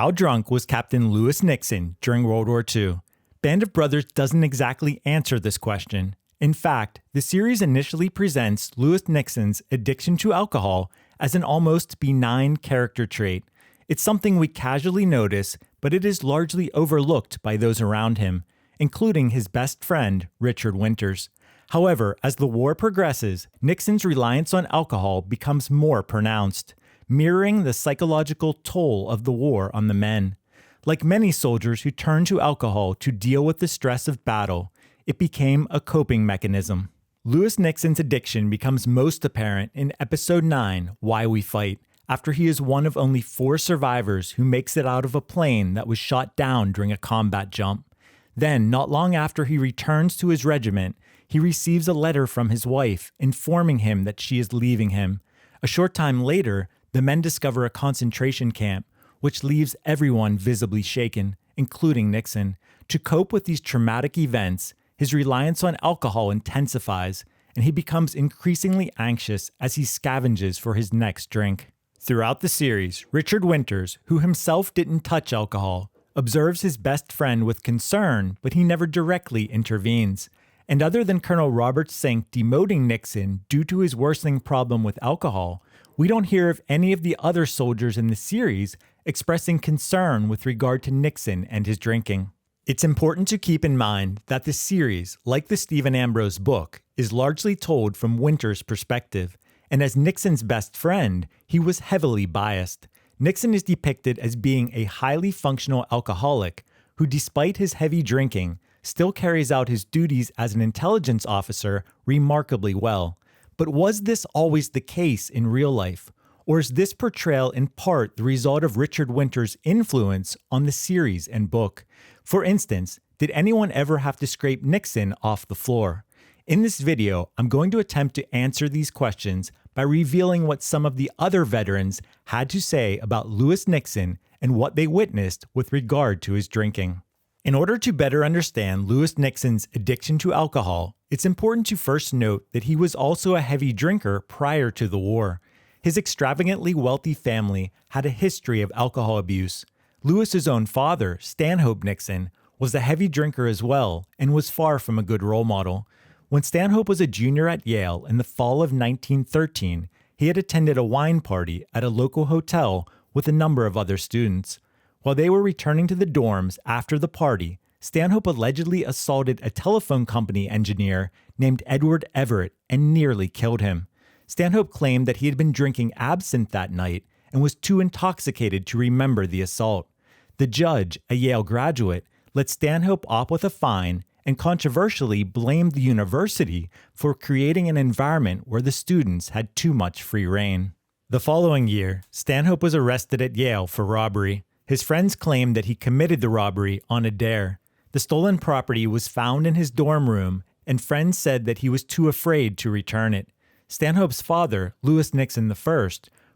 How drunk was Captain Lewis Nixon during World War II? Band of Brothers doesn't exactly answer this question. In fact, the series initially presents Lewis Nixon's addiction to alcohol as an almost benign character trait. It's something we casually notice, but it is largely overlooked by those around him, including his best friend, Richard Winters. However, as the war progresses, Nixon's reliance on alcohol becomes more pronounced, mirroring the psychological toll of the war on the men. Like many soldiers who turn to alcohol to deal with the stress of battle, it became a coping mechanism. Lewis Nixon's addiction becomes most apparent in Episode 9, Why We Fight, after he is one of only 4 survivors who makes it out of a plane that was shot down during a combat jump. Then, not long after he returns to his regiment, he receives a letter from his wife informing him that she is leaving him. A short time later, the men discover a concentration camp, which leaves everyone visibly shaken, including Nixon. To cope with these traumatic events, his reliance on alcohol intensifies, and he becomes increasingly anxious as he scavenges for his next drink. Throughout the series, Richard Winters, who himself didn't touch alcohol, observes his best friend with concern, but he never directly intervenes. And other than Colonel Robert Sink demoting Nixon due to his worsening problem with alcohol, we don't hear of any of the other soldiers in the series expressing concern with regard to Nixon and his drinking. It's important to keep in mind that the series, like the Stephen Ambrose book, is largely told from Winters' perspective, and as Nixon's best friend, he was heavily biased. Nixon is depicted as being a highly functional alcoholic who, despite his heavy drinking, still carries out his duties as an intelligence officer remarkably well. But was this always the case in real life? Or is this portrayal in part the result of Richard Winters' influence on the series and book? For instance, did anyone ever have to scrape Nixon off the floor? In this video, I'm going to attempt to answer these questions by revealing what some of the other veterans had to say about Lewis Nixon and what they witnessed with regard to his drinking. In order to better understand Lewis Nixon's addiction to alcohol, it's important to first note that he was also a heavy drinker prior to the war. His extravagantly wealthy family had a history of alcohol abuse. Lewis's own father, Stanhope Nixon, was a heavy drinker as well and was far from a good role model. When Stanhope was a junior at Yale in the fall of 1913, he had attended a wine party at a local hotel with a number of other students. While they were returning to the dorms after the party, Stanhope allegedly assaulted a telephone company engineer named Edward Everett and nearly killed him. Stanhope claimed that he had been drinking absinthe that night and was too intoxicated to remember the assault. The judge, a Yale graduate, let Stanhope off with a fine and controversially blamed the university for creating an environment where the students had too much free rein. The following year, Stanhope was arrested at Yale for robbery. His friends claimed that he committed the robbery on a dare. The stolen property was found in his dorm room, and friends said that he was too afraid to return it. Stanhope's father, Lewis Nixon I,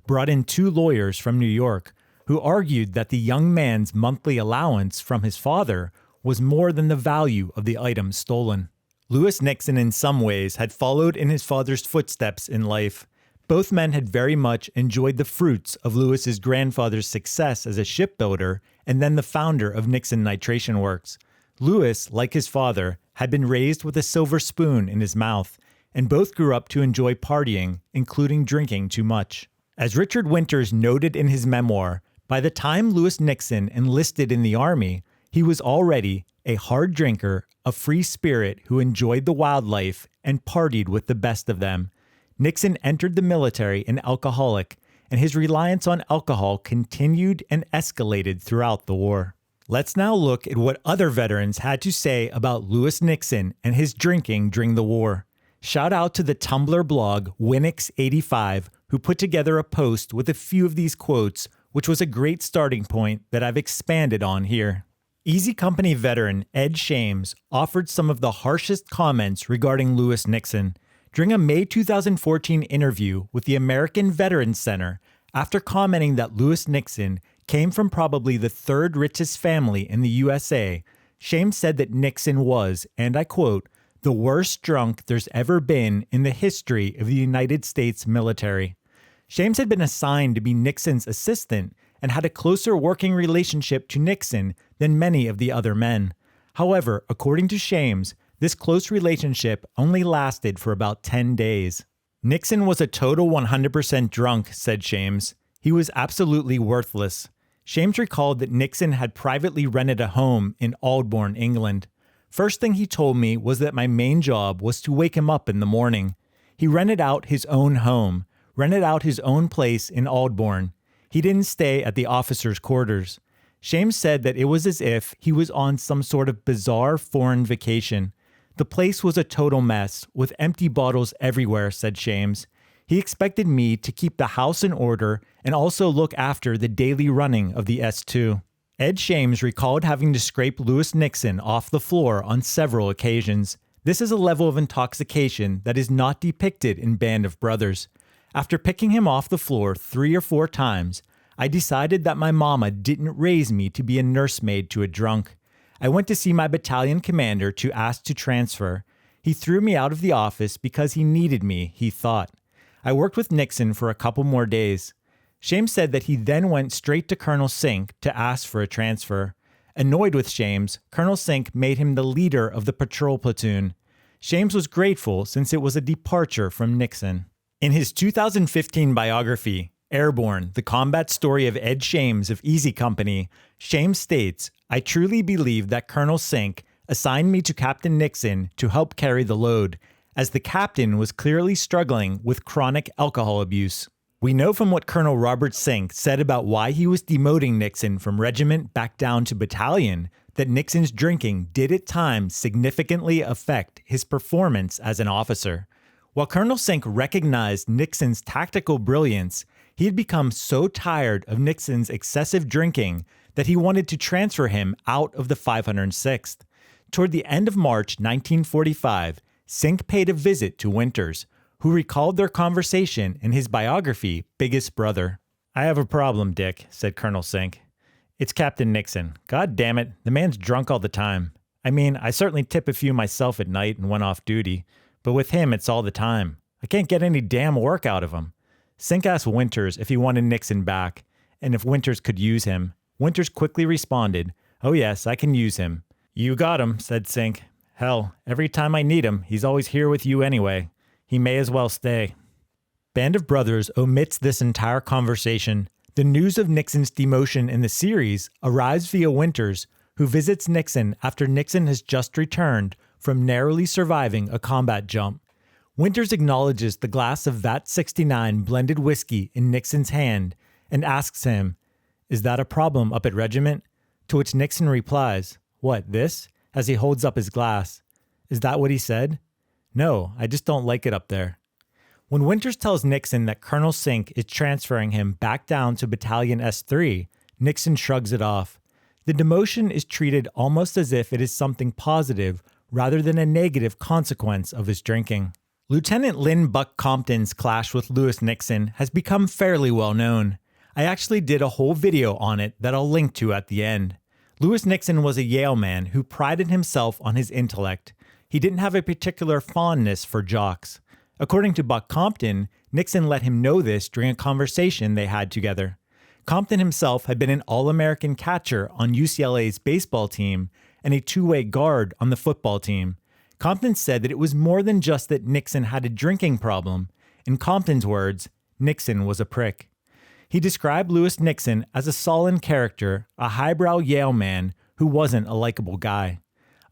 brought in 2 lawyers from New York who argued that the young man's monthly allowance from his father was more than the value of the items stolen. Lewis Nixon in some ways had followed in his father's footsteps in life. Both men had very much enjoyed the fruits of Lewis's grandfather's success as a shipbuilder and then the founder of Nixon Nitration Works. Lewis, like his father, had been raised with a silver spoon in his mouth, and both grew up to enjoy partying, including drinking too much. As Richard Winters noted in his memoir, by the time Lewis Nixon enlisted in the Army, he was already a hard drinker, a free spirit who enjoyed the wildlife and partied with the best of them. Nixon entered the military an alcoholic, and his reliance on alcohol continued and escalated throughout the war. Let's now look at what other veterans had to say about Lewis Nixon and his drinking during the war. Shout out to the Tumblr blog Winix85, who put together a post with a few of these quotes, which was a great starting point that I've expanded on here. Easy Company veteran Ed Shames offered some of the harshest comments regarding Lewis Nixon. During a May 2014 interview with the American Veterans Center, after commenting that Lewis Nixon came from probably the 3rd richest family in the USA, Shames said that Nixon was, and I quote, "the worst drunk there's ever been in the history of the United States military." Shames had been assigned to be Nixon's assistant and had a closer working relationship to Nixon than many of the other men. However, according to Shames, this close relationship only lasted for about 10 days. Nixon was a total 100% drunk, said Shames. He was absolutely worthless. Shames recalled that Nixon had privately rented a home in Aldbourne, England. First thing he told me was that my main job was to wake him up in the morning. He rented out his own home, rented out his own place in Aldbourne. He didn't stay at the officers' quarters. Shames said that it was as if he was on some sort of bizarre foreign vacation. The place was a total mess, with empty bottles everywhere, said Shames. He expected me to keep the house in order and also look after the daily running of the S2. Ed Shames recalled having to scrape Lewis Nixon off the floor on several occasions. This is a level of intoxication that is not depicted in Band of Brothers. After picking him off the floor 3 or 4 times, I decided that my mama didn't raise me to be a nursemaid to a drunk. I went to see my battalion commander to ask to transfer. He threw me out of the office because he needed me, he thought. I worked with Nixon for a couple more days. Shames said that he then went straight to Colonel Sink to ask for a transfer. Annoyed with Shames, Colonel Sink made him the leader of the patrol platoon. Shames was grateful since it was a departure from Nixon. In his 2015 biography, Airborne, the combat story of Ed Shames of Easy Company, Shames states, "I truly believe that Colonel Sink assigned me to Captain Nixon to help carry the load, as the captain was clearly struggling with chronic alcohol abuse." We know from what Colonel Robert Sink said about why he was demoting Nixon from regiment back down to battalion that Nixon's drinking did at times significantly affect his performance as an officer. While Colonel Sink recognized Nixon's tactical brilliance, he had become so tired of Nixon's excessive drinking that he wanted to transfer him out of the 506th. Toward the end of March 1945, Sink paid a visit to Winters, who recalled their conversation in his biography, Biggest Brother. "I have a problem, Dick," said Colonel Sink. "It's Captain Nixon. God damn it, the man's drunk all the time. I mean, I certainly tip a few myself at night and when off duty, but with him it's all the time. I can't get any damn work out of him." Sink asked Winters if he wanted Nixon back, and if Winters could use him. Winters quickly responded, "Oh yes, I can use him." "You got him," said Sink. "Hell, every time I need him, he's always here with you anyway. He may as well stay." Band of Brothers omits this entire conversation. The news of Nixon's demotion in the series arrives via Winters, who visits Nixon after Nixon has just returned from narrowly surviving a combat jump. Winters acknowledges the glass of Vat 69 blended whiskey in Nixon's hand and asks him, "Is that a problem up at regiment?" To which Nixon replies, "What, this?" as he holds up his glass. "Is that what he said?" "No, I just don't like it up there." When Winters tells Nixon that Colonel Sink is transferring him back down to Battalion S3, Nixon shrugs it off. The demotion is treated almost as if it is something positive rather than a negative consequence of his drinking. Lieutenant Lynn Buck Compton's clash with Lewis Nixon has become fairly well known. I actually did a whole video on it that I'll link to at the end. Lewis Nixon was a Yale man who prided himself on his intellect. He didn't have a particular fondness for jocks. According to Buck Compton, Nixon let him know this during a conversation they had together. Compton himself had been an All-American catcher on UCLA's baseball team and a two-way guard on the football team. Compton said that it was more than just that Nixon had a drinking problem. In Compton's words, Nixon was a prick. He described Lewis Nixon as a sullen character, a highbrow Yale man who wasn't a likable guy.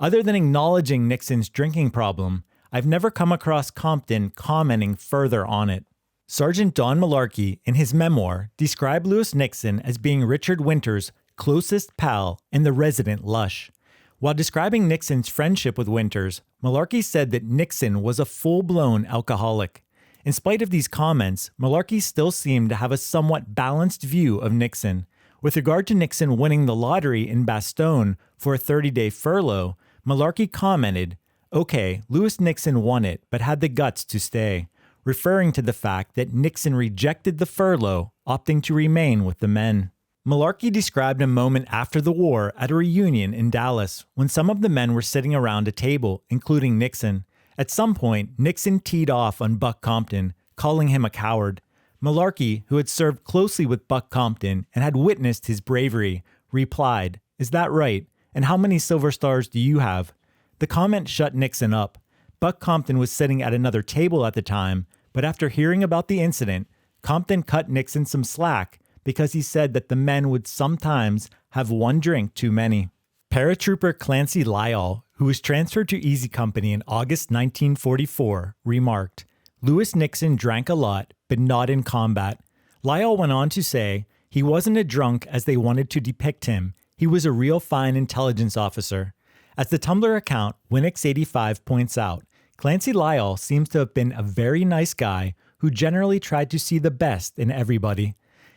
Other than acknowledging Nixon's drinking problem, I've never come across Compton commenting further on it. Sergeant Don Malarkey, in his memoir, described Lewis Nixon as being Richard Winters' closest pal and the resident lush. While describing Nixon's friendship with Winters, Malarkey said that Nixon was a full-blown alcoholic. In spite of these comments, Malarkey still seemed to have a somewhat balanced view of Nixon. With regard to Nixon winning the lottery in Bastogne for a 30-day furlough, Malarkey commented, "Okay, Lewis Nixon won it, but had the guts to stay," referring to the fact that Nixon rejected the furlough, opting to remain with the men. Malarkey described a moment after the war at a reunion in Dallas when some of the men were sitting around a table, including Nixon. At some point, Nixon teed off on Buck Compton, calling him a coward. Malarkey, who had served closely with Buck Compton and had witnessed his bravery, replied, "Is that right? And how many silver stars do you have?" The comment shut Nixon up. Buck Compton was sitting at another table at the time, but after hearing about the incident, Compton cut Nixon some slack because he said that the men would sometimes have one drink too many. Paratrooper Clancy Lyall, who was transferred to Easy Company in August 1944, remarked, "Lewis Nixon drank a lot, but not in combat." Lyall went on to say, "He wasn't a drunk as they wanted to depict him. He was a real fine intelligence officer." As the Tumblr account Winix85 points out, Clancy Lyall seems to have been a very nice guy who generally tried to see the best in everybody.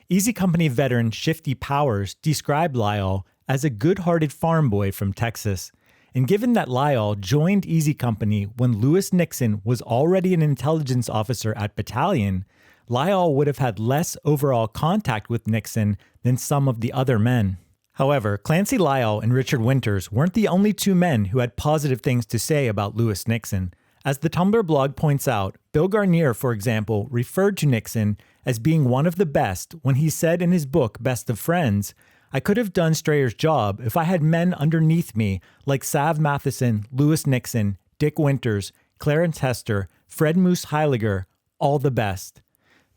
Easy Company veteran Shifty Powers described Lyall as a good-hearted farm boy from Texas. And given that Lyall joined Easy Company when Lewis Nixon was already an intelligence officer at Battalion, Lyall would have had less overall contact with Nixon than some of the other men. However, Clancy Lyall and Richard Winters weren't the only two men who had positive things to say about Lewis Nixon. As the Tumblr blog points out, Bill Garnier, for example, referred to Nixon as being one of the best when he said in his book Best of Friends, "I could have done Strayer's job if I had men underneath me like Sav Matheson, Lewis Nixon, Dick Winters, Clarence Hester, Fred Moose Heiliger, all the best."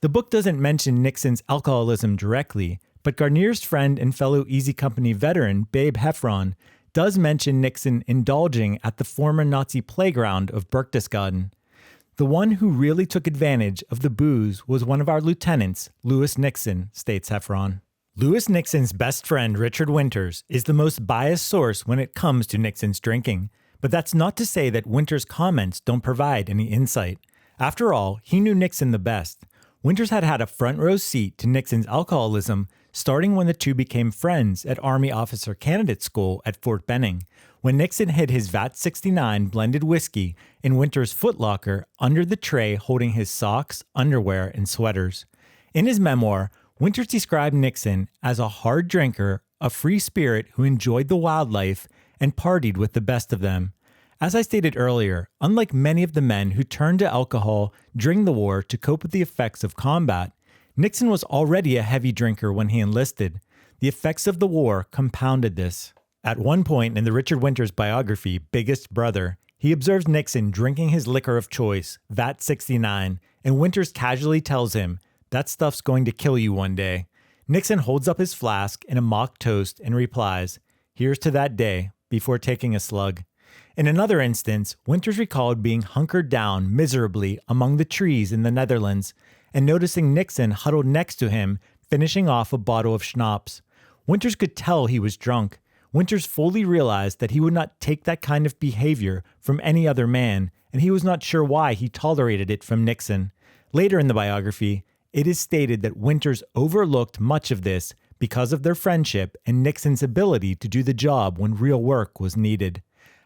The book doesn't mention Nixon's alcoholism directly, but Garnier's friend and fellow Easy Company veteran Babe Heffron does mention Nixon indulging at the former Nazi playground of Berchtesgaden. "The one who really took advantage of the booze was one of our lieutenants, Lewis Nixon," states Heffron. Lewis Nixon's best friend, Richard Winters, is the most biased source when it comes to Nixon's drinking. But that's not to say that Winters' comments don't provide any insight. After all, he knew Nixon the best. Winters had had a front row seat to Nixon's alcoholism starting when the two became friends at Army Officer Candidate School at Fort Benning, when Nixon hid his VAT 69 blended whiskey in Winters' footlocker under the tray holding his socks, underwear, and sweaters. In his memoir, Winters described Nixon as a hard drinker, a free spirit who enjoyed the wildlife and partied with the best of them. As I stated earlier, unlike many of the men who turned to alcohol during the war to cope with the effects of combat, Nixon was already a heavy drinker when he enlisted. The effects of the war compounded this. At one point in the Richard Winters biography, Biggest Brother, he observes Nixon drinking his liquor of choice, VAT 69, and Winters casually tells him, "That stuff's going to kill you one day." Nixon holds up his flask in a mock toast and replies, "Here's to that day," before taking a slug. In another instance, Winters recalled being hunkered down miserably among the trees in the Netherlands and noticing Nixon huddled next to him, finishing off a bottle of schnapps. Winters could tell he was drunk. Winters fully realized that he would not take that kind of behavior from any other man, and he was not sure why he tolerated it from Nixon. Later in the biography, it is stated that Winters overlooked much of this because of their friendship and Nixon's ability to do the job when real work was needed.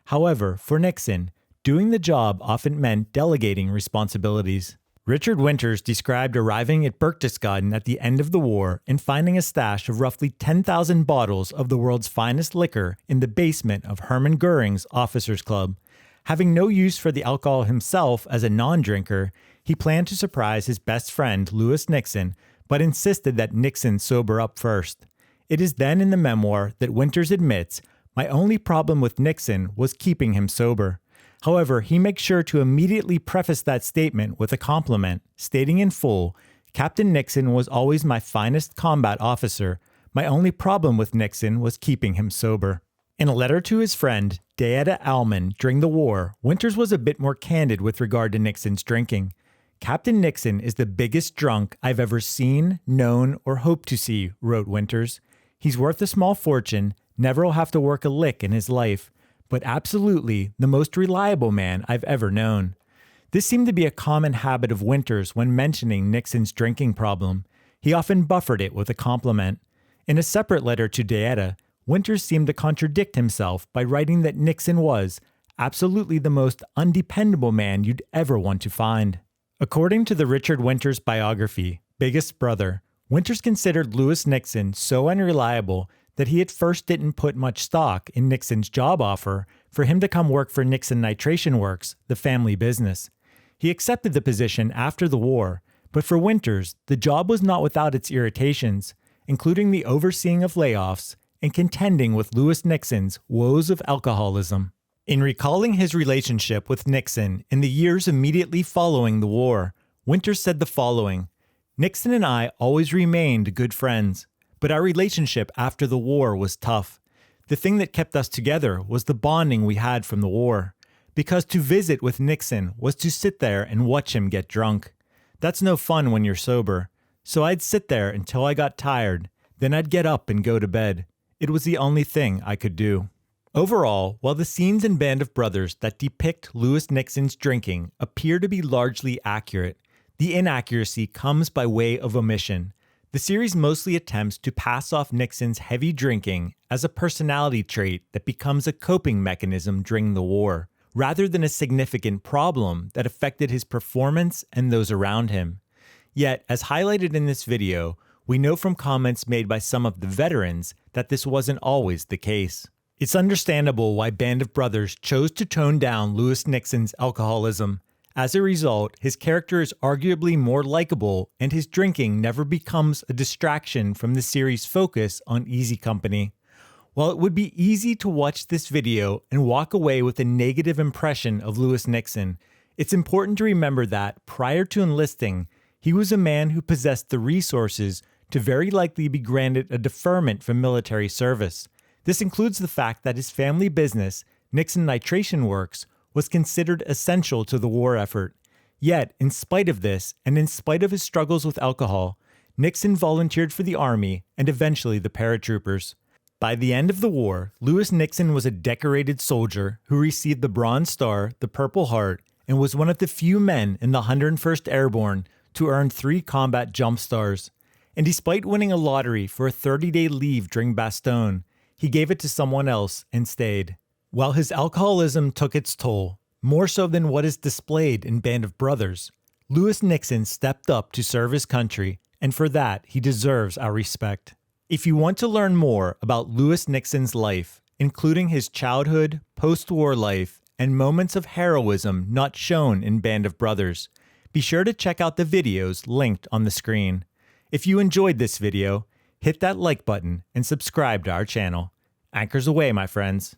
However, for Nixon, doing the job often meant delegating responsibilities. Richard Winters described arriving at Berchtesgaden at the end of the war and finding a stash of roughly 10,000 bottles of the world's finest liquor in the basement of Hermann Goering's Officers Club. Having no use for the alcohol himself as a non-drinker, he planned to surprise his best friend, Lewis Nixon, but insisted that Nixon sober up first. It is then in the memoir that Winters admits, "My only problem with Nixon was keeping him sober." However, he makes sure to immediately preface that statement with a compliment, stating in full, "Captain Nixon was always my finest combat officer. My only problem with Nixon was keeping him sober." In a letter to his friend, Deetta Alman, during the war, Winters was a bit more candid with regard to Nixon's drinking. "Captain Nixon is the biggest drunk I've ever seen, known, or hoped to see," wrote Winters. "He's worth a small fortune, never will have to work a lick in his life, but absolutely the most reliable man I've ever known." This seemed to be a common habit of Winters when mentioning Nixon's drinking problem. He often buffered it with a compliment. In a separate letter to Deetta, Winters seemed to contradict himself by writing that Nixon was absolutely the most undependable man you'd ever want to find. According to the Richard Winters biography, Biggest Brother, Winters considered Lewis Nixon so unreliable that he at first didn't put much stock in Nixon's job offer for him to come work for Nixon Nitration Works, the family business. He accepted the position after the war, But for Winters, the job was not without its irritations, including the overseeing of layoffs and contending with Lewis Nixon's woes of alcoholism. In recalling his relationship with Nixon in the years immediately following the war, Winters said the following: "Nixon and I always remained good friends, but our relationship after the war was tough. The thing that kept us together was the bonding we had from the war, because to visit with Nixon was to sit there and watch him get drunk. That's no fun when you're sober. So I'd sit there until I got tired, then I'd get up and go to bed. It was the only thing I could do." Overall, while the scenes in Band of Brothers that depict Lewis Nixon's drinking appear to be largely accurate, the inaccuracy comes by way of omission. The series mostly attempts to pass off Nixon's heavy drinking as a personality trait that becomes a coping mechanism during the war, rather than a significant problem that affected his performance and those around him. Yet, as highlighted in this video, we know from comments made by some of the veterans that this wasn't always the case. It's understandable why Band of Brothers chose to tone down Lewis Nixon's alcoholism. As a result, his character is arguably more likable, and his drinking never becomes a distraction from the series' focus on easy company. While it would be easy to watch this video and walk away with a negative impression of Lewis Nixon, it's important to remember that, prior to enlisting, he was a man who possessed the resources to very likely be granted a deferment from military service. This includes the fact that his family business, Nixon Nitration Works, was considered essential to the war effort. Yet, in spite of this, and in spite of his struggles with alcohol, Nixon volunteered for the Army and eventually the paratroopers. By the end of the war, Lewis Nixon was a decorated soldier who received the Bronze Star, the Purple Heart, and was one of the few men in the 101st Airborne to earn 3 combat jump stars. And despite winning a lottery for a 30-day leave during Bastogne, he gave it to someone else and stayed. While his alcoholism took its toll, more so than what is displayed in Band of Brothers, Lewis Nixon stepped up to serve his country, and for that, he deserves our respect. If you want to learn more about Lewis Nixon's life, including his childhood, post-war life, and moments of heroism not shown in Band of Brothers, be sure to check out the videos linked on the screen. If you enjoyed this video, hit that like button and subscribe to our channel. Anchors away, my friends.